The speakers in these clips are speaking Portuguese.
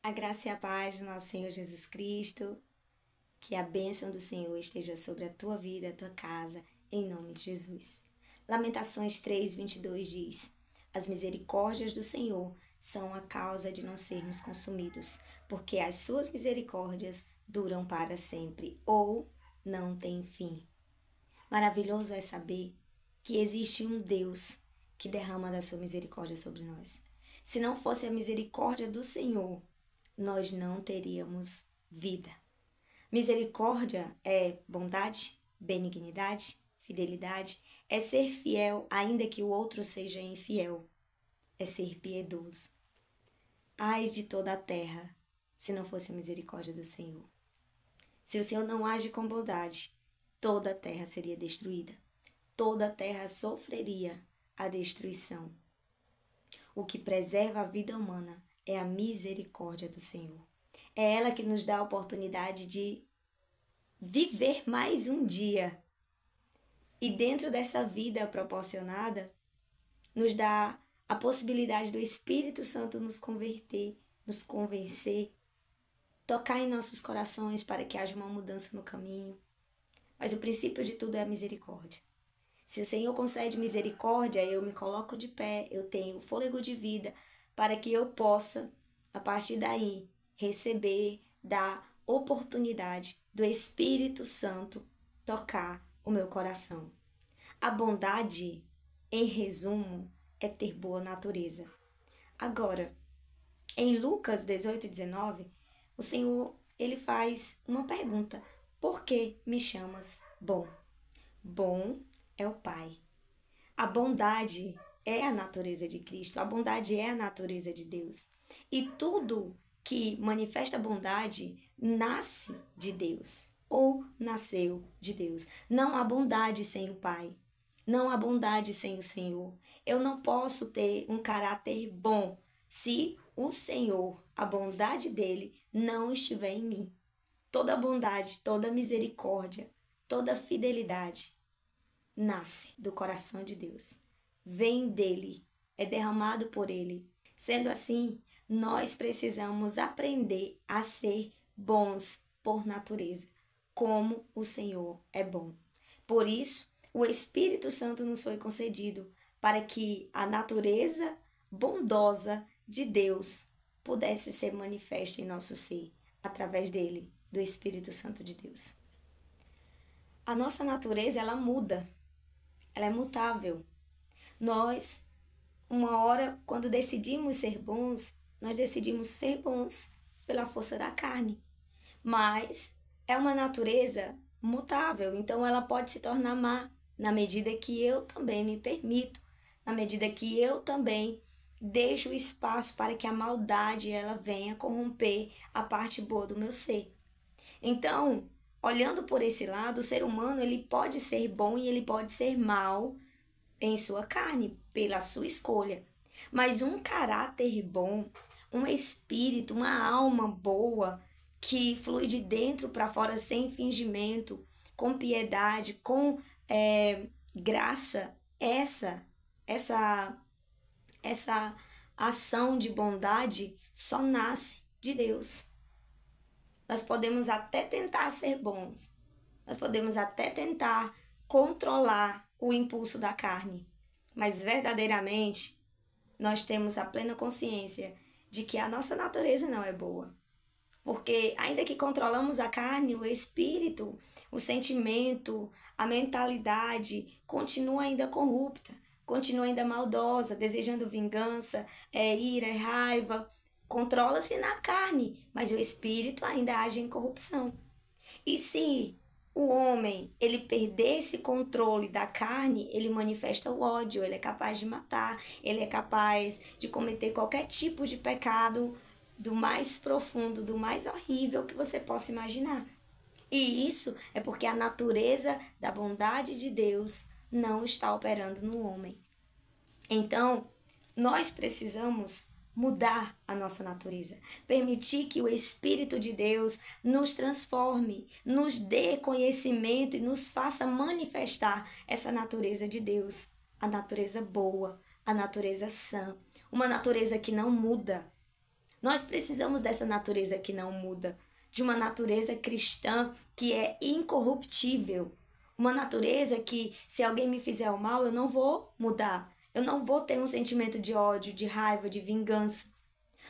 A graça e a paz do nosso Senhor Jesus Cristo, que a bênção do Senhor esteja sobre a tua vida, a tua casa, em nome de Jesus. Lamentações 3:22 diz: As misericórdias do Senhor são a causa de não sermos consumidos, porque as suas misericórdias duram para sempre ou não têm fim. Maravilhoso é saber que existe um Deus que derrama da sua misericórdia sobre nós. Se não fosse a misericórdia do Senhor, nós não teríamos vida. Misericórdia é bondade, benignidade, fidelidade, é ser fiel ainda que o outro seja infiel, é ser piedoso. Ai de toda a terra, se não fosse a misericórdia do Senhor. Se o Senhor não age com bondade, toda a terra seria destruída. Toda a terra sofreria a destruição. O que preserva a vida humana é a misericórdia do Senhor. É ela que nos dá a oportunidade de viver mais um dia. E dentro dessa vida proporcionada, nos dá a possibilidade do Espírito Santo nos converter, nos convencer, tocar em nossos corações para que haja uma mudança no caminho. Mas o princípio de tudo é a misericórdia. Se o Senhor concede misericórdia, eu me coloco de pé, eu tenho fôlego de vida para que eu possa, a partir daí, receber da oportunidade do Espírito Santo tocar o meu coração. A bondade, em resumo, é ter boa natureza. Agora, em Lucas 18:19, o Senhor ele faz uma pergunta: por que me chamas bom? Bom é o Pai. A bondade é a natureza de Cristo, a bondade é a natureza de Deus. E tudo que manifesta bondade nasce de Deus ou nasceu de Deus. Não há bondade sem o Pai. Não há bondade sem o Senhor. Eu não posso ter um caráter bom se o Senhor, a bondade dele, não estiver em mim. Toda bondade, toda misericórdia, toda fidelidade nasce do coração de Deus. Vem dele, é derramado por ele. Sendo assim, nós precisamos aprender a ser bons por natureza, como o Senhor é bom. Por isso, o Espírito Santo nos foi concedido para que a natureza bondosa de Deus pudesse ser manifesta em nosso ser, através dele, do Espírito Santo de Deus. A nossa natureza, ela muda, ela é mutável. Nós, uma hora, quando decidimos ser bons, nós decidimos ser bons pela força da carne. Mas é uma natureza mutável, então ela pode se tornar má, na medida que eu também me permito, na medida que eu também deixo espaço para que a maldade ela venha corromper a parte boa do meu ser. Então, olhando por esse lado, o ser humano ele pode ser bom e ele pode ser mal em sua carne, pela sua escolha. Mas um caráter bom, um espírito, uma alma boa, que flui de dentro para fora sem fingimento, com piedade, com graça, essa ação de bondade só nasce de Deus. Nós podemos até tentar ser bons, nós podemos até tentar controlar o impulso da carne, mas verdadeiramente nós temos a plena consciência de que a nossa natureza não é boa. Porque ainda que controlamos a carne, o espírito, o sentimento, a mentalidade continua ainda corrupta, continua ainda maldosa, desejando vingança, ira, raiva. Controla-se na carne, mas o espírito ainda age em corrupção. E se o homem ele perder esse controle da carne, ele manifesta o ódio, ele é capaz de matar, ele é capaz de cometer qualquer tipo de pecado, do mais profundo, do mais horrível que você possa imaginar. E isso é porque a natureza da bondade de Deus não está operando no homem. Então, nós precisamos mudar a nossa natureza, permitir que o Espírito de Deus nos transforme, nos dê conhecimento e nos faça manifestar essa natureza de Deus, a natureza boa, a natureza sã, uma natureza que não muda. Nós precisamos dessa natureza que não muda, de uma natureza cristã que é incorruptível. Uma natureza que, se alguém me fizer o mal, eu não vou mudar. Eu não vou ter um sentimento de ódio, de raiva, de vingança.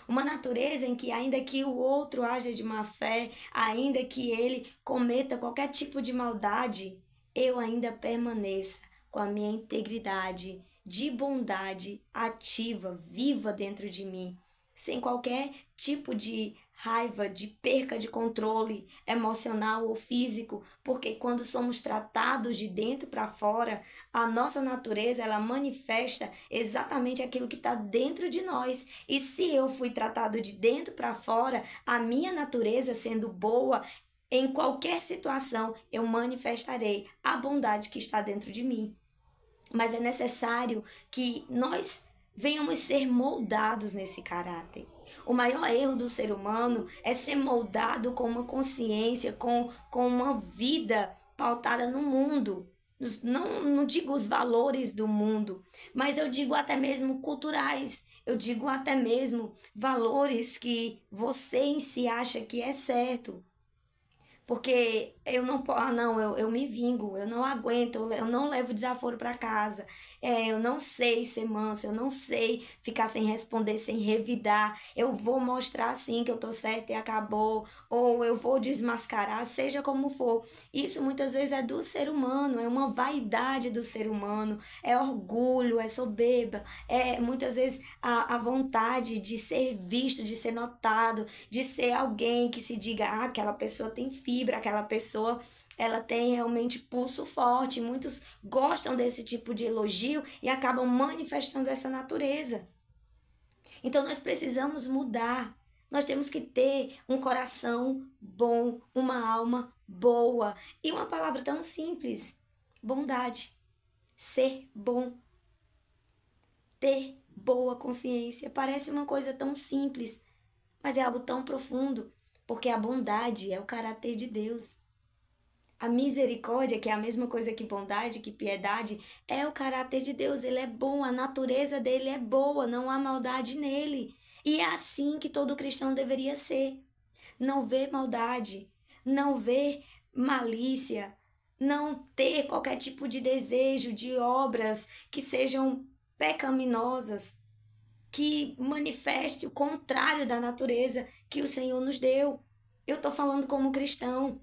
Uma natureza em que, ainda que o outro haja de má fé, ainda que ele cometa qualquer tipo de maldade, eu ainda permaneça com a minha integridade de bondade ativa, viva dentro de mim, sem qualquer tipo de raiva, de perca de controle emocional ou físico, porque quando somos tratados de dentro para fora, a nossa natureza ela manifesta exatamente aquilo que está dentro de nós. E se eu fui tratado de dentro para fora, a minha natureza sendo boa, em qualquer situação eu manifestarei a bondade que está dentro de mim. Mas é necessário que nós venhamos ser moldados nesse caráter. O maior erro do ser humano é ser moldado com uma consciência, com uma vida pautada no mundo. Não digo os valores do mundo, mas eu digo até mesmo culturais. Eu digo até mesmo valores que você em si acha que é certo. Porque eu não posso, eu me vingo, eu não aguento, eu não levo desaforo para casa. Eu não sei ser mansa, eu não sei ficar sem responder, sem revidar. Eu vou mostrar assim que eu tô certa e acabou, ou eu vou desmascarar, seja como for. Isso muitas vezes é do ser humano, é uma vaidade do ser humano, é orgulho, é soberba, é muitas vezes a vontade de ser visto, de ser notado, de ser alguém que se diga, ah, aquela pessoa tem fibra, aquela pessoa ela tem realmente pulso forte. Muitos gostam desse tipo de elogio e acabam manifestando essa natureza. Então nós precisamos mudar. Nós temos que ter um coração bom, uma alma boa e uma palavra tão simples: bondade. Ser bom. Ter boa consciência. Parece uma coisa tão simples, mas é algo tão profundo, porque a bondade é o caráter de Deus. A misericórdia, que é a mesma coisa que bondade, que piedade, é o caráter de Deus. Ele é bom, a natureza dele é boa, não há maldade nele. E é assim que todo cristão deveria ser. Não ver maldade, não ver malícia, não ter qualquer tipo de desejo de obras que sejam pecaminosas, que manifeste o contrário da natureza que o Senhor nos deu. Eu estou falando como cristão.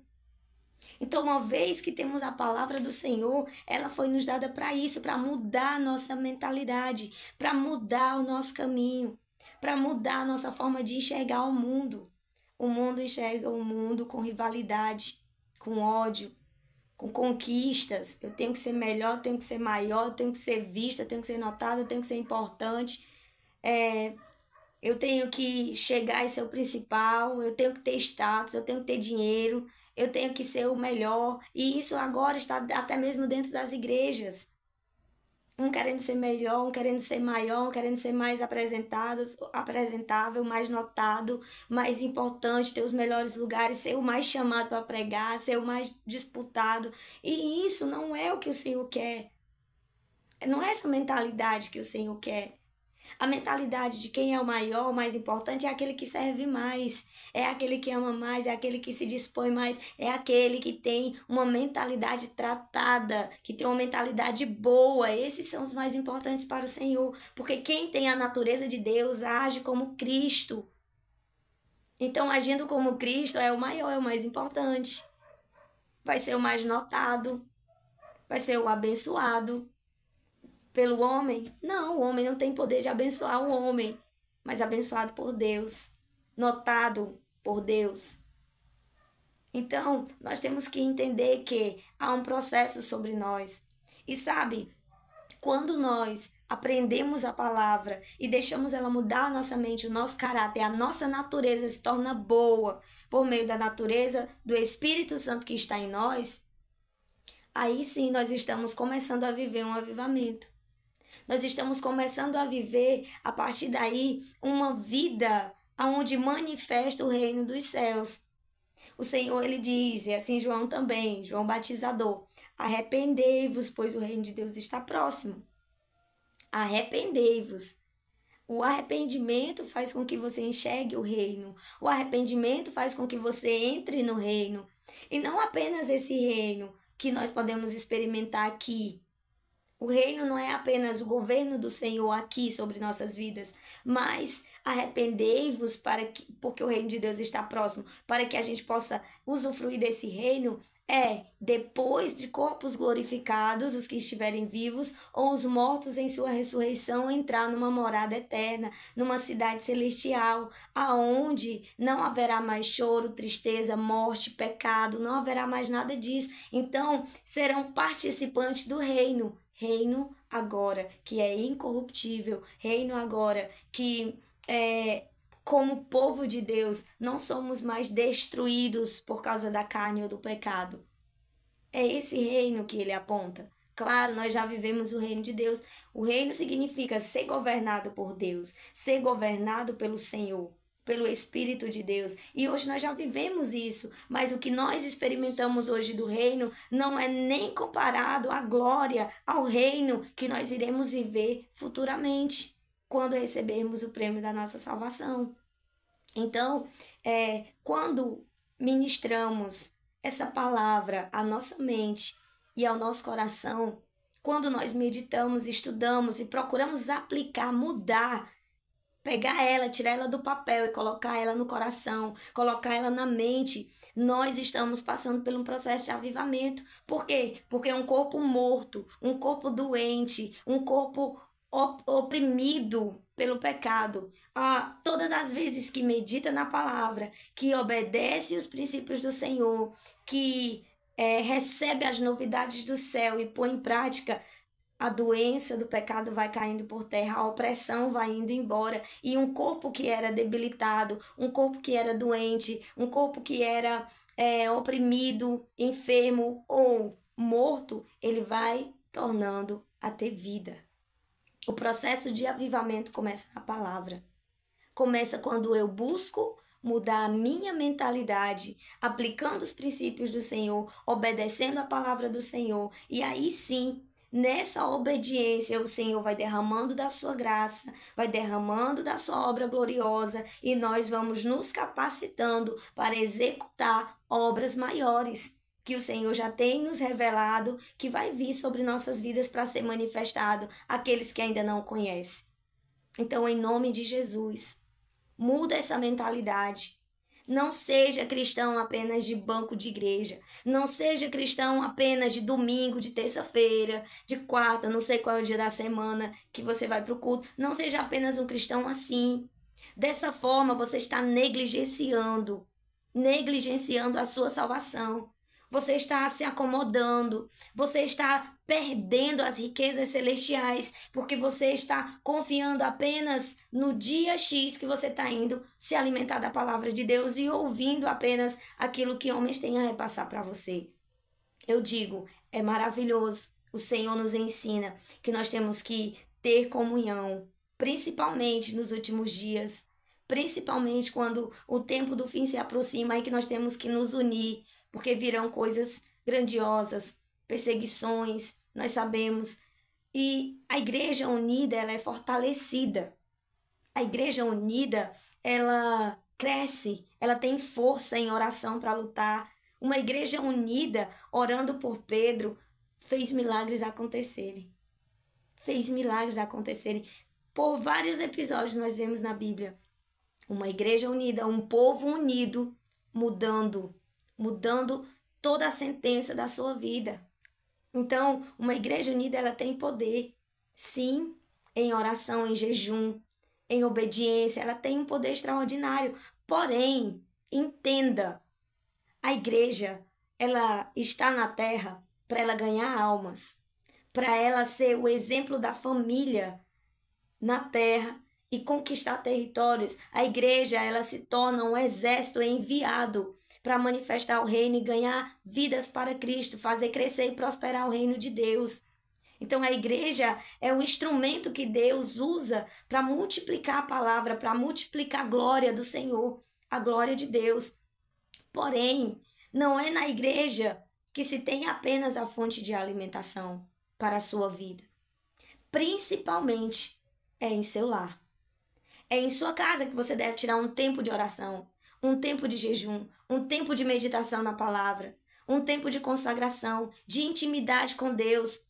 Então, uma vez que temos a palavra do Senhor, ela foi nos dada para isso, para mudar a nossa mentalidade, para mudar o nosso caminho, para mudar a nossa forma de enxergar o mundo. O mundo enxerga o mundo com rivalidade, com ódio, com conquistas. Eu tenho que ser melhor, eu tenho que ser maior, eu tenho que ser vista, eu tenho que ser notada, eu tenho que ser importante. Eu tenho que chegar e ser o principal, eu tenho que ter status, eu tenho que ter dinheiro, eu tenho que ser o melhor. E isso agora está até mesmo dentro das igrejas. Um querendo ser melhor, um querendo ser maior, um querendo ser mais apresentável, mais notado, mais importante, ter os melhores lugares, ser o mais chamado para pregar, ser o mais disputado. E isso não é o que o Senhor quer. Não é essa mentalidade que o Senhor quer. A mentalidade de quem é o maior, o mais importante, é aquele que serve mais, é aquele que ama mais, é aquele que se dispõe mais, é aquele que tem uma mentalidade tratada, que tem uma mentalidade boa. Esses são os mais importantes para o Senhor, porque quem tem a natureza de Deus age como Cristo. Então, agindo como Cristo é o maior, é o mais importante. Vai ser o mais notado, vai ser o abençoado. Pelo homem? Não, o homem não tem poder de abençoar o homem, mas abençoado por Deus, notado por Deus. Então, nós temos que entender que há um processo sobre nós. E sabe, quando nós aprendemos a palavra e deixamos ela mudar a nossa mente, o nosso caráter, a nossa natureza se torna boa por meio da natureza do Espírito Santo que está em nós, aí sim nós estamos começando a viver um avivamento. Nós estamos começando a viver, a partir daí, uma vida onde manifesta o reino dos céus. O Senhor, ele diz, e assim João também, João Batizador, arrependei-vos, pois o reino de Deus está próximo. Arrependei-vos. O arrependimento faz com que você enxergue o reino. O arrependimento faz com que você entre no reino. E não apenas esse reino que nós podemos experimentar aqui. O reino não é apenas o governo do Senhor aqui sobre nossas vidas, mas arrependei-vos porque o reino de Deus está próximo, para que a gente possa usufruir desse reino. Depois de corpos glorificados, os que estiverem vivos, ou os mortos em sua ressurreição, entrar numa morada eterna, numa cidade celestial, aonde não haverá mais choro, tristeza, morte, pecado, não haverá mais nada disso. Então, serão participantes do reino. Reino agora que é incorruptível, reino agora que como povo de Deus, não somos mais destruídos por causa da carne ou do pecado. É esse reino que ele aponta. Claro, nós já vivemos o reino de Deus. O reino significa ser governado por Deus, ser governado pelo Senhor, pelo Espírito de Deus. E hoje nós já vivemos isso, mas o que nós experimentamos hoje do reino não é nem comparado à glória, ao reino que nós iremos viver futuramente, quando recebermos o prêmio da nossa salvação. Então, quando ministramos essa palavra à nossa mente e ao nosso coração, quando nós meditamos, estudamos e procuramos aplicar, mudar, pegar ela, tirar ela do papel e colocar ela no coração, colocar ela na mente, nós estamos passando por um processo de avivamento. Por quê? Porque um corpo morto, um corpo doente, um corpo oprimido pelo pecado, todas as vezes que medita na palavra, que obedece os princípios do Senhor, que recebe as novidades do céu e põe em prática, a doença do pecado vai caindo por terra, a opressão vai indo embora, e um corpo que era debilitado, um corpo que era doente, um corpo que era oprimido, enfermo ou morto, ele vai tornando a ter vida. O processo de avivamento começa na palavra. Começa quando eu busco mudar a minha mentalidade, aplicando os princípios do Senhor, obedecendo a palavra do Senhor. E aí sim, nessa obediência, o Senhor vai derramando da sua graça, vai derramando da sua obra gloriosa, e nós vamos nos capacitando para executar obras maiores, que o Senhor já tem nos revelado, que vai vir sobre nossas vidas para ser manifestado àqueles que ainda não conhecem. Então, em nome de Jesus, muda essa mentalidade. Não seja cristão apenas de banco de igreja. Não seja cristão apenas de domingo, de terça-feira, de quarta, não sei qual é o dia da semana que você vai para o culto. Não seja apenas um cristão assim. Dessa forma, você está negligenciando a sua salvação. Você está se acomodando, você está perdendo as riquezas celestiais, porque você está confiando apenas no dia X que você está indo se alimentar da palavra de Deus e ouvindo apenas aquilo que homens têm a repassar para você. Eu digo, é maravilhoso. O Senhor nos ensina que nós temos que ter comunhão, principalmente nos últimos dias, principalmente quando o tempo do fim se aproxima e que nós temos que nos unir, porque virão coisas grandiosas, perseguições, nós sabemos. E a igreja unida, ela é fortalecida. A igreja unida, ela cresce, ela tem força em oração para lutar. Uma igreja unida, orando por Pedro, fez milagres acontecerem. Fez milagres acontecerem. Por vários episódios nós vemos na Bíblia. Uma igreja unida, um povo unido, mudando toda a sentença da sua vida. Então, uma igreja unida, ela tem poder. Sim, em oração, em jejum, em obediência, ela tem um poder extraordinário. Porém, entenda, a igreja, ela está na terra para ela ganhar almas, para ela ser o exemplo da família na terra e conquistar territórios. A igreja, ela se torna um exército enviado para manifestar o reino e ganhar vidas para Cristo, fazer crescer e prosperar o reino de Deus. Então a igreja é um instrumento que Deus usa para multiplicar a palavra, para multiplicar a glória do Senhor, a glória de Deus. Porém, não é na igreja que se tem apenas a fonte de alimentação para a sua vida. Principalmente é em seu lar. É em sua casa que você deve tirar um tempo de oração, um tempo de jejum, um tempo de meditação na palavra, um tempo de consagração, de intimidade com Deus.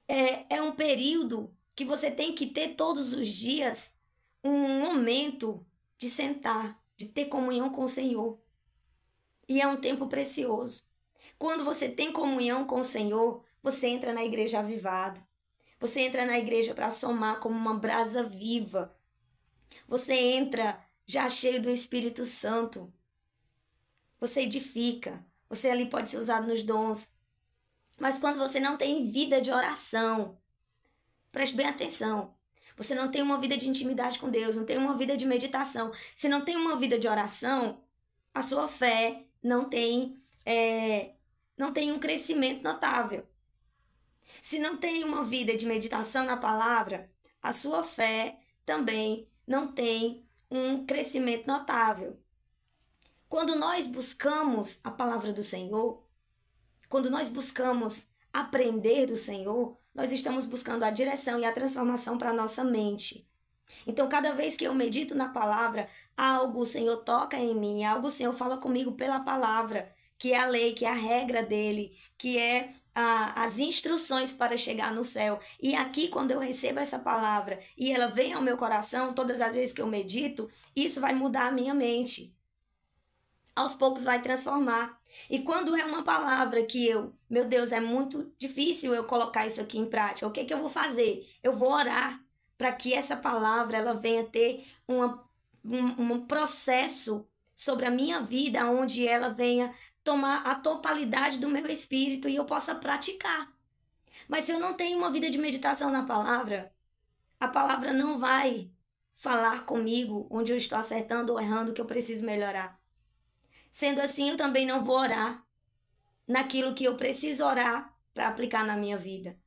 É um período que você tem que ter todos os dias um momento de sentar, de ter comunhão com o Senhor. E é um tempo precioso. Quando você tem comunhão com o Senhor, você entra na igreja avivado. Você entra na igreja para somar como uma brasa viva. Você entra já cheio do Espírito Santo. Você edifica. Você ali pode ser usado nos dons. Mas quando você não tem vida de oração, preste bem atenção. Você não tem uma vida de intimidade com Deus, não tem uma vida de meditação. Se não tem uma vida de oração, a sua fé não tem um crescimento notável. Se não tem uma vida de meditação na palavra, a sua fé também não tem um crescimento notável. Quando nós buscamos a palavra do Senhor, quando nós buscamos aprender do Senhor, nós estamos buscando a direção e a transformação para a nossa mente. Então, cada vez que eu medito na palavra, algo o Senhor toca em mim, algo o Senhor fala comigo pela palavra, que é a lei, que é a regra dele, que é as instruções para chegar no céu. E aqui, quando eu recebo essa palavra e ela vem ao meu coração, todas as vezes que eu medito, isso vai mudar a minha mente. Aos poucos vai transformar. E quando é uma palavra que meu Deus, é muito difícil eu colocar isso aqui em prática, o que eu vou fazer? Eu vou orar para que essa palavra ela venha ter um processo sobre a minha vida, onde ela venha tomar a totalidade do meu espírito e eu possa praticar. Mas se eu não tenho uma vida de meditação na palavra, a palavra não vai falar comigo onde eu estou acertando ou errando, que eu preciso melhorar. Sendo assim, eu também não vou orar naquilo que eu preciso orar para aplicar na minha vida.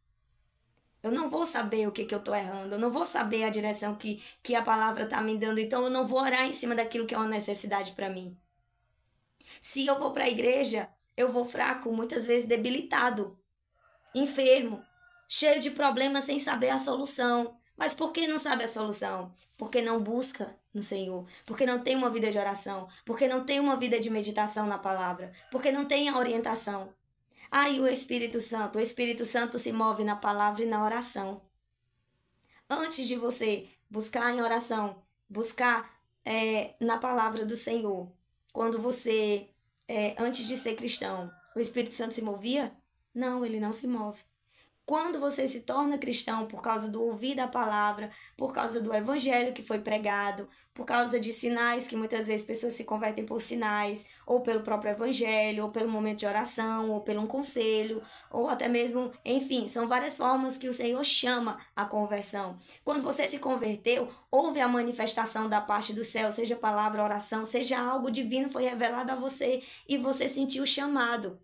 Eu não vou saber o que eu estou errando, eu não vou saber a direção que a palavra está me dando, então eu não vou orar em cima daquilo que é uma necessidade para mim. Se eu vou para a igreja, eu vou fraco, muitas vezes debilitado, enfermo, cheio de problemas sem saber a solução. Mas por que não sabe a solução? Porque não busca no Senhor, porque não tem uma vida de oração, porque não tem uma vida de meditação na palavra, porque não tem a orientação. E o Espírito Santo se move na palavra e na oração. Antes de você buscar em oração, buscar na palavra do Senhor, quando você, antes de ser cristão, o Espírito Santo se movia? Não, ele não se move. Quando você se torna cristão por causa do ouvir da palavra, por causa do evangelho que foi pregado, por causa de sinais que muitas vezes pessoas se convertem por sinais, ou pelo próprio evangelho, ou pelo momento de oração, ou pelo um conselho, ou até mesmo, enfim, são várias formas que o Senhor chama a conversão. Quando você se converteu, houve a manifestação da parte do céu, seja palavra, oração, seja algo divino foi revelado a você e você sentiu o chamado.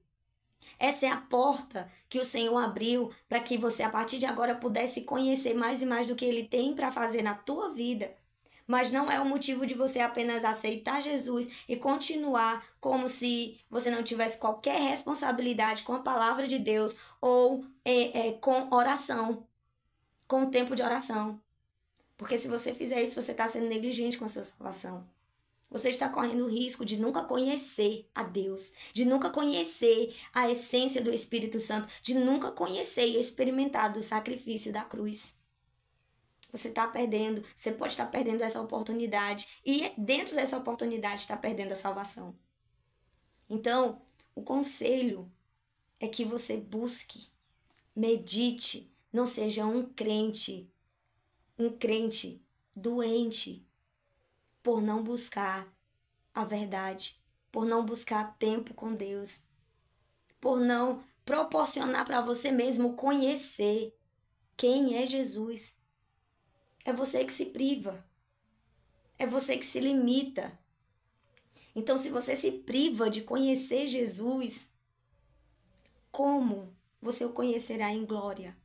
Essa é a porta que o Senhor abriu para que você, a partir de agora, pudesse conhecer mais e mais do que Ele tem para fazer na tua vida. Mas não é o motivo de você apenas aceitar Jesus e continuar como se você não tivesse qualquer responsabilidade com a palavra de Deus ou com oração, com o tempo de oração. Porque se você fizer isso, você está sendo negligente com a sua salvação. Você está correndo o risco de nunca conhecer a Deus, de nunca conhecer a essência do Espírito Santo, de nunca conhecer e experimentar do sacrifício da cruz. Você está perdendo, você pode estar perdendo essa oportunidade e dentro dessa oportunidade está perdendo a salvação. Então, o conselho é que você busque, medite, não seja um crente doente, por não buscar a verdade, por não buscar tempo com Deus, por não proporcionar para você mesmo conhecer quem é Jesus. É você que se priva, é você que se limita. Então, se você se priva de conhecer Jesus, como você o conhecerá em glória?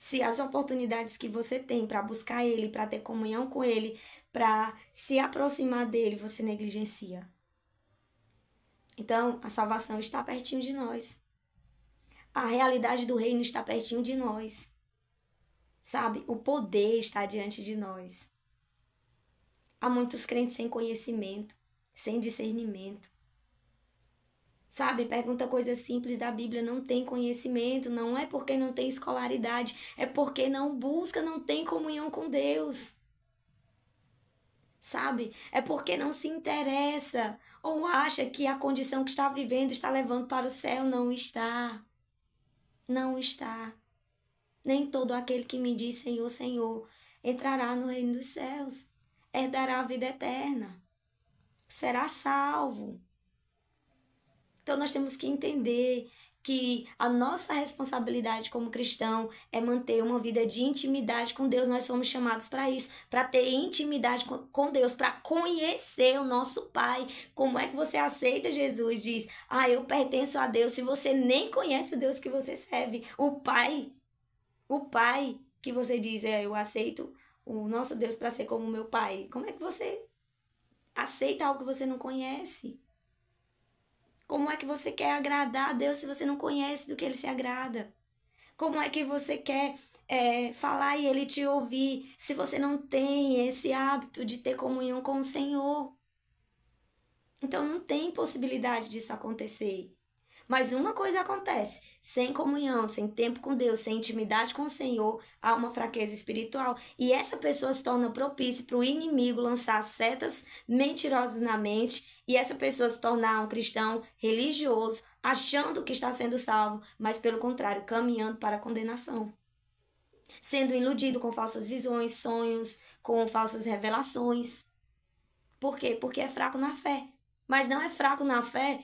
Se as oportunidades que você tem para buscar Ele, para ter comunhão com Ele, para se aproximar dEle, você negligencia. Então, a salvação está pertinho de nós. A realidade do reino está pertinho de nós. Sabe? O poder está diante de nós. Há muitos crentes sem conhecimento, sem discernimento. Sabe? Pergunta coisas simples da Bíblia, não tem conhecimento, não é porque não tem escolaridade, é porque não busca, não tem comunhão com Deus. Sabe? É porque não se interessa ou acha que a condição que está vivendo está levando para o céu. Não está. Não está. Nem todo aquele que me diz Senhor, Senhor, entrará no reino dos céus, herdará a vida eterna, será salvo. Então nós temos que entender que a nossa responsabilidade como cristão é manter uma vida de intimidade com Deus. Nós somos chamados para isso, para ter intimidade com Deus, para conhecer o nosso Pai. Como é que você aceita Jesus? Diz, eu pertenço a Deus. Se você nem conhece o Deus que você serve, o Pai que você diz, eu aceito o nosso Deus para ser como meu Pai. Como é que você aceita algo que você não conhece? Como é que você quer agradar a Deus se você não conhece do que Ele se agrada? Como é que você quer falar e Ele te ouvir se você não tem esse hábito de ter comunhão com o Senhor? Então não tem possibilidade disso acontecer. Mas uma coisa acontece, sem comunhão, sem tempo com Deus, sem intimidade com o Senhor, há uma fraqueza espiritual. E essa pessoa se torna propícia para o inimigo lançar setas mentirosas na mente, e essa pessoa se tornar um cristão religioso, achando que está sendo salvo, mas pelo contrário, caminhando para a condenação. Sendo iludido com falsas visões, sonhos, com falsas revelações. Por quê? Porque é fraco na fé. Mas não é fraco na fé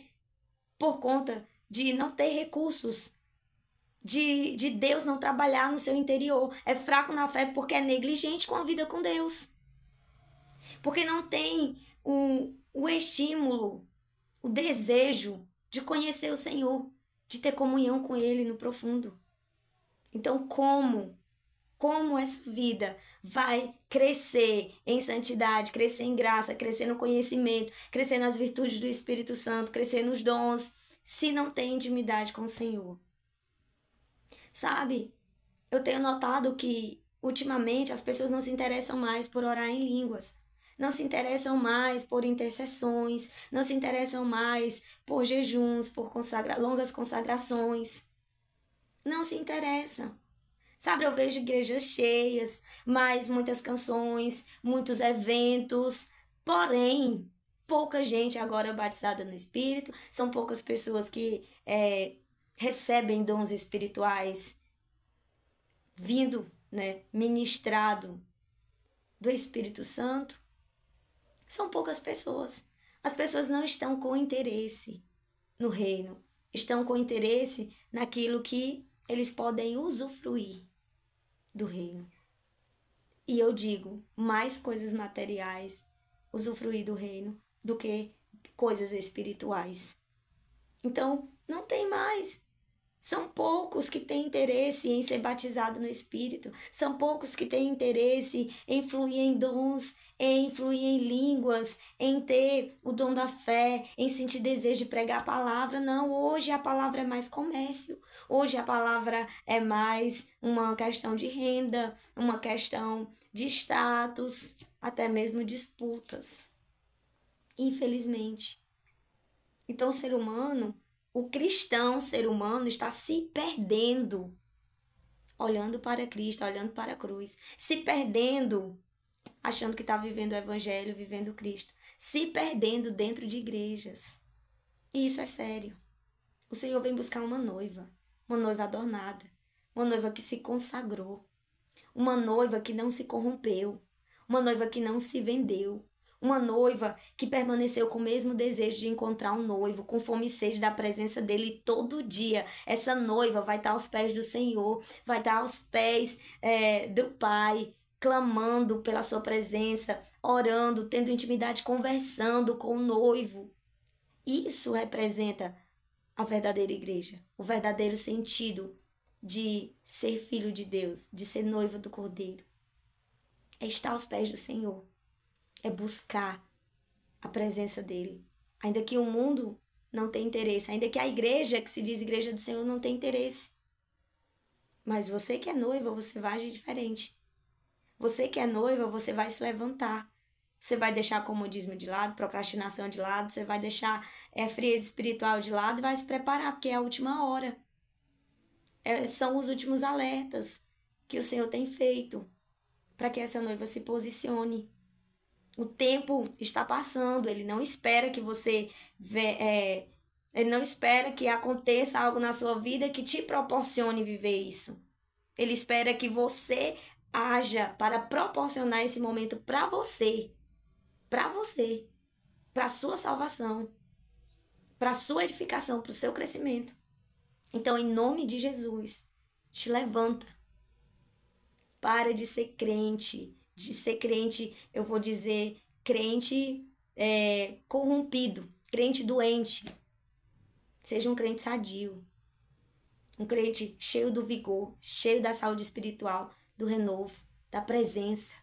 por conta de não ter recursos, de Deus não trabalhar no seu interior. É fraco na fé porque é negligente com a vida com Deus. Porque não tem o estímulo, o desejo de conhecer o Senhor, de ter comunhão com Ele no profundo. Então, como essa vida vai crescer em santidade, crescer em graça, crescer no conhecimento, crescer nas virtudes do Espírito Santo, crescer nos dons, se não tem intimidade com o Senhor? Sabe, eu tenho notado que ultimamente as pessoas não se interessam mais por orar em línguas, não se interessam mais por intercessões, não se interessam mais por jejuns, por longas consagrações. Não se interessam. Sabe, eu vejo igrejas cheias, mas muitas canções, muitos eventos, porém, pouca gente agora batizada no Espírito, são poucas pessoas que recebem dons espirituais vindo, ministrado do Espírito Santo. São poucas pessoas. As pessoas não estão com interesse no reino, estão com interesse naquilo que eles podem usufruir do reino. E eu digo, mais coisas materiais usufruir do reino do que coisas espirituais. Então, não tem mais. São poucos que têm interesse em ser batizado no Espírito. São poucos que têm interesse em fluir em dons, em fluir em línguas, em ter o dom da fé, em sentir desejo de pregar a palavra. Não, hoje a palavra é mais comércio. Hoje a palavra é mais uma questão de renda, uma questão de status, até mesmo disputas. Infelizmente. Então, o cristão ser humano está se perdendo, olhando para Cristo, olhando para a cruz, se perdendo, achando que está vivendo o Evangelho, vivendo Cristo, se perdendo dentro de igrejas. E isso é sério. O Senhor vem buscar uma noiva adornada, uma noiva que se consagrou, uma noiva que não se corrompeu, uma noiva que não se vendeu, uma noiva que permaneceu com o mesmo desejo de encontrar um noivo, com fome e sede da presença dele todo dia. Essa noiva vai estar aos pés do Senhor, vai estar aos pés do Pai, clamando pela sua presença, orando, tendo intimidade, conversando com o noivo. Isso representa a verdadeira igreja, o verdadeiro sentido de ser filho de Deus, de ser noiva do Cordeiro. É estar aos pés do Senhor. É buscar a presença dele. Ainda que o mundo não tenha interesse, ainda que a igreja, que se diz igreja do Senhor, não tenha interesse. Mas você que é noiva, você vai agir diferente. Você que é noiva, você vai se levantar. Você vai deixar comodismo de lado, procrastinação de lado, você vai deixar frieza espiritual de lado e vai se preparar, porque é a última hora. São os últimos alertas que o Senhor tem feito para que essa noiva se posicione. O tempo está passando, ele não espera que você... ele não espera que aconteça algo na sua vida que te proporcione viver isso. Ele espera que você haja para proporcionar esse momento para você, para a sua salvação, para a sua edificação, para o seu crescimento. Então, em nome de Jesus, te levanta. Para de ser crente, eu vou dizer, crente corrompido, crente doente. Seja um crente sadio, um crente cheio do vigor, cheio da saúde espiritual, do renovo, da presença.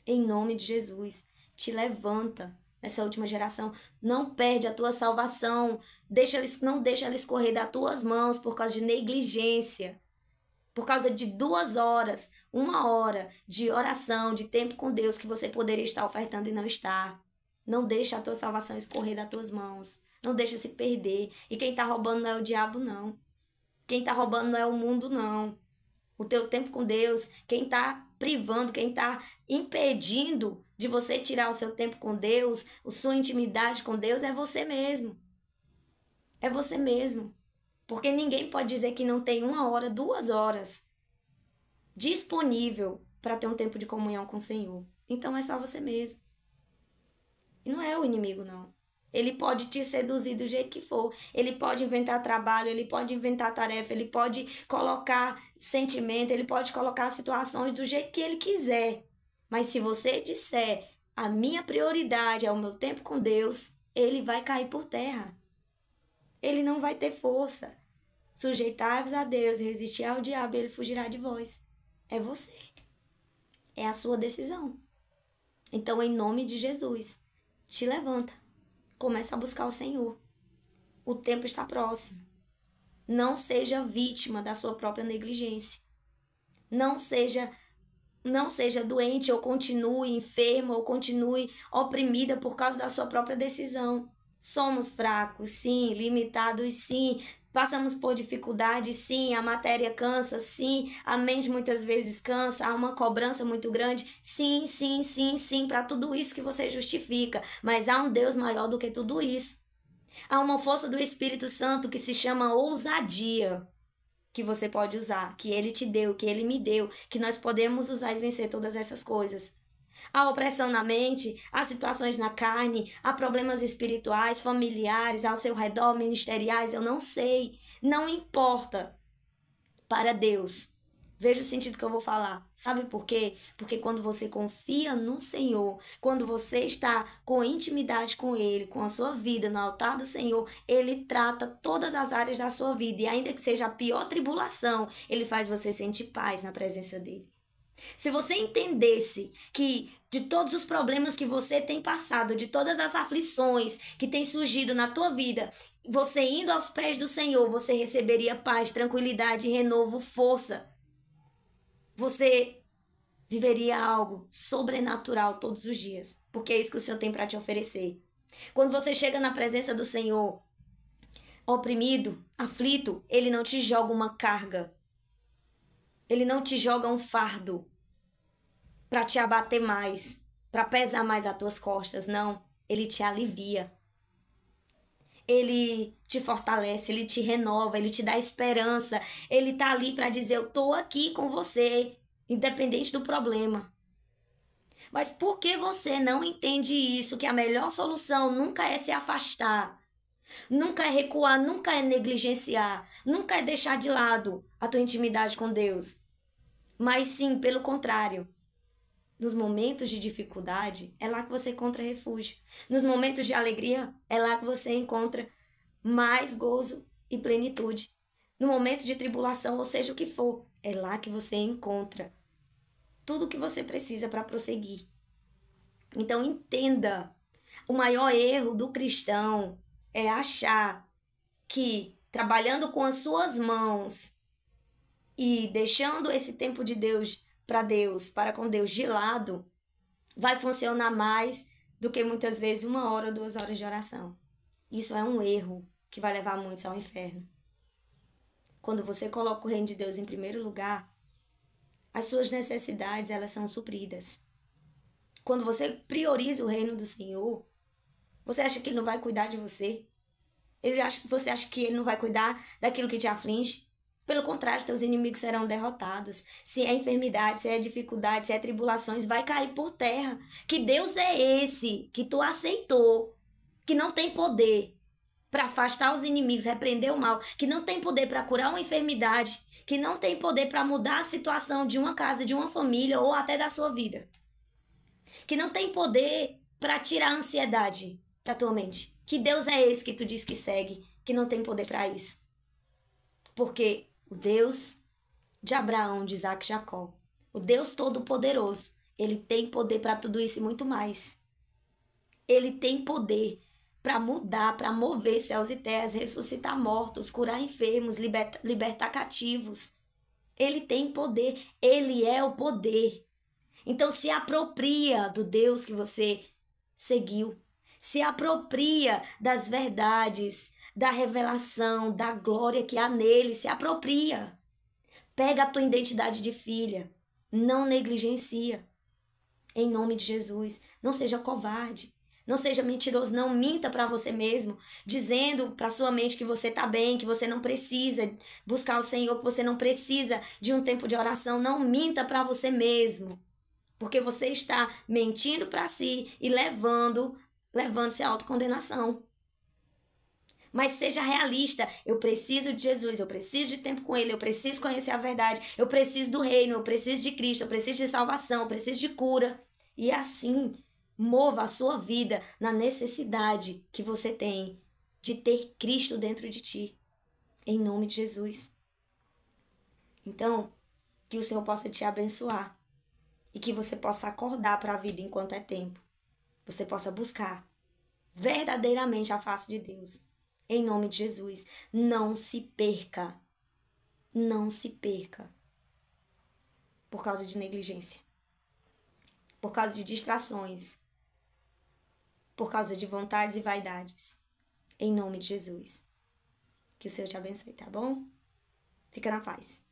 Em nome de Jesus, te levanta nessa última geração. Não perde a tua salvação. Não deixa ela escorrer das tuas mãos por causa de negligência. Por causa de 2 horas, 1 hora de oração, de tempo com Deus que você poderia estar ofertando e não está. Não deixa a tua salvação escorrer das tuas mãos. Não deixa se perder. E quem está roubando não é o diabo, não. Quem está roubando não é o mundo, não. O teu tempo com Deus, quem está privando, quem está impedindo de você tirar o seu tempo com Deus, a sua intimidade com Deus, é você mesmo. É você mesmo. Porque ninguém pode dizer que não tem 1 hora, 2 horas disponível para ter um tempo de comunhão com o Senhor. Então é só você mesmo. E não é o inimigo, não. Ele pode te seduzir do jeito que for. Ele pode inventar trabalho, ele pode inventar tarefa, ele pode colocar sentimento, ele pode colocar situações do jeito que ele quiser. Mas se você disser, a minha prioridade é o meu tempo com Deus, ele vai cair por terra. Ele não vai ter força. Sujeitai-vos a Deus e resistir ao diabo, ele fugirá de vós. É você. É a sua decisão. Então, em nome de Jesus, te levanta. Começa a buscar o Senhor. O tempo está próximo. Não seja vítima da sua própria negligência. Não seja doente ou continue enferma ou continue oprimida por causa da sua própria decisão. Somos fracos, sim, limitados, sim. Passamos por dificuldades, sim, a matéria cansa, sim, a mente muitas vezes cansa, há uma cobrança muito grande, sim, para tudo isso que você justifica, mas há um Deus maior do que tudo isso. Há uma força do Espírito Santo que se chama ousadia, que você pode usar, que Ele te deu, que Ele me deu, que nós podemos usar e vencer todas essas coisas. Há opressão na mente, há situações na carne, há problemas espirituais, familiares, ao seu redor, ministeriais, eu não sei. Não importa. Para Deus. Veja o sentido que eu vou falar. Sabe por quê? Porque quando você confia no Senhor, quando você está com intimidade com Ele, com a sua vida no altar do Senhor, Ele trata todas as áreas da sua vida. E ainda que seja a pior tribulação, Ele faz você sentir paz na presença dEle. Se você entendesse que de todos os problemas que você tem passado, de todas as aflições que têm surgido na tua vida, você indo aos pés do Senhor, você receberia paz, tranquilidade, renovo, força. Você viveria algo sobrenatural todos os dias, porque é isso que o Senhor tem para te oferecer. Quando você chega na presença do Senhor, oprimido, aflito, Ele não te joga uma carga. Ele não te joga um fardo para te abater mais, para pesar mais as tuas costas. Não, Ele te alivia. Ele te fortalece, Ele te renova, Ele te dá esperança. Ele tá ali para dizer, eu tô aqui com você, independente do problema. Mas por que você não entende isso? Que a melhor solução nunca é se afastar. Nunca é recuar, nunca é negligenciar, nunca é deixar de lado a tua intimidade com Deus. Mas sim, pelo contrário, nos momentos de dificuldade, é lá que você encontra refúgio. Nos momentos de alegria, é lá que você encontra mais gozo e plenitude. No momento de tribulação, ou seja o que for, é lá que você encontra tudo o que você precisa para prosseguir. Então entenda, o maior erro do cristão é achar que trabalhando com as suas mãos e deixando esse tempo de Deus, para com Deus de lado, vai funcionar mais do que muitas vezes 1 hora ou 2 horas de oração. Isso é um erro que vai levar muitos ao inferno. Quando você coloca o reino de Deus em primeiro lugar, as suas necessidades, elas são supridas. Quando você prioriza o reino do Senhor, você acha que Ele não vai cuidar de você? Você acha que Ele não vai cuidar daquilo que te aflige? Pelo contrário, teus inimigos serão derrotados. Se é enfermidade, se é dificuldade, se é tribulações, vai cair por terra. Que Deus é esse que tu aceitou, que não tem poder para afastar os inimigos, repreender o mal, que não tem poder para curar uma enfermidade, que não tem poder para mudar a situação de uma casa, de uma família ou até da sua vida. Que não tem poder para tirar a ansiedade da tua mente. Que Deus é esse que tu diz que segue, que não tem poder para isso. Porque o Deus de Abraão, de Isaac e Jacó, o Deus Todo-Poderoso, Ele tem poder para tudo isso e muito mais. Ele tem poder para mudar, para mover céus e terras, ressuscitar mortos, curar enfermos, libertar cativos. Ele tem poder, Ele é o poder. Então se apropria do Deus que você seguiu. Se apropria das verdades, da revelação, da glória que há nele. Se apropria. Pega a tua identidade de filha. Não negligencia. Em nome de Jesus. Não seja covarde. Não seja mentiroso. Não minta para você mesmo. Dizendo para sua mente que você está bem, que você não precisa buscar o Senhor, que você não precisa de um tempo de oração. Não minta para você mesmo. Porque você está mentindo para si e levando-se à autocondenação. Mas seja realista. Eu preciso de Jesus, eu preciso de tempo com Ele, eu preciso conhecer a verdade, eu preciso do reino, eu preciso de Cristo, eu preciso de salvação, eu preciso de cura. E assim, mova a sua vida na necessidade que você tem de ter Cristo dentro de ti. Em nome de Jesus. Então, que o Senhor possa te abençoar. E que você possa acordar para a vida enquanto é tempo. Você possa buscar verdadeiramente a face de Deus. Em nome de Jesus. Não se perca. Não se perca. Por causa de negligência. Por causa de distrações. Por causa de vontades e vaidades. Em nome de Jesus. Que o Senhor te abençoe, tá bom? Fica na paz.